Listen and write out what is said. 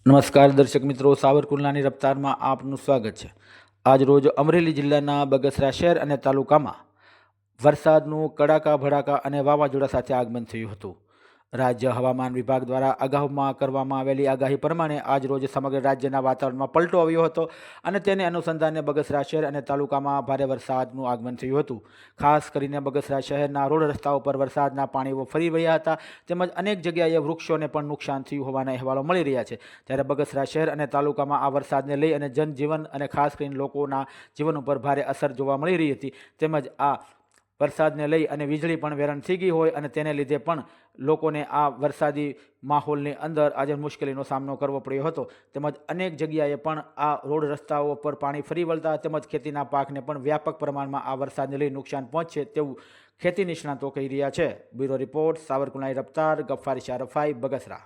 નમસ્કાર દર્શક મિત્રો, સાવરકુંડલાની રફતારમાં આપનું સ્વાગત છે। આજ રોજ અમરેલી જિલ્લાના બગસરા શહેર અને તાલુકામાં વરસાદનું કડાકા ભડાકા અને વાવાઝોડા સાથે આગમન થયું હતું। રાજ્ય હવામાન વિભાગ દ્વારા અગાઉમાં કરવામાં આવેલી આગાહી પ્રમાણે આજ રોજ સમગ્ર રાજ્યના વાતાવરણમાં પલટો આવ્યો હતો અને તેને અનુસંધાને બગસરા શહેર અને તાલુકામાં ભારે વરસાદનું આગમન થયું હતું। ખાસ કરીને બગસરા શહેરના રોડ રસ્તાઓ પર વરસાદના પાણીઓ ફરી વળ્યા હતા તેમજ અનેક જગ્યાએ વૃક્ષોને પણ નુકસાન થયું હોવાના અહેવાલો મળી રહ્યા છે। ત્યારે બગસરા શહેર અને તાલુકામાં આ વરસાદને લઈ અને જનજીવન અને ખાસ કરીને લોકોના જીવન ઉપર ભારે અસર જોવા મળી રહી હતી। તેમજ આ વરસાદને લઈ અને વીજળી પણ વેરણ થઈ ગઈ હોય અને તેને લીધે પણ લોકોને આ વરસાદી માહોલની અંદર આજે મુશ્કેલીનો સામનો કરવો પડ્યો હતો। તેમજ અનેક જગ્યાએ પણ આ રોડ રસ્તાઓ પર પાણી ફરી વળતા તેમજ ખેતીના પાકને પણ વ્યાપક પ્રમાણમાં આ વરસાદને લઈ નુકસાન પહોંચશે તેવું ખેતી નિષ્ણાતો કહી રહ્યા છે। Bureau report, સાવરકુંડલાની રફતાર, ગફ્ફાર Shah Rafai, Bagasara.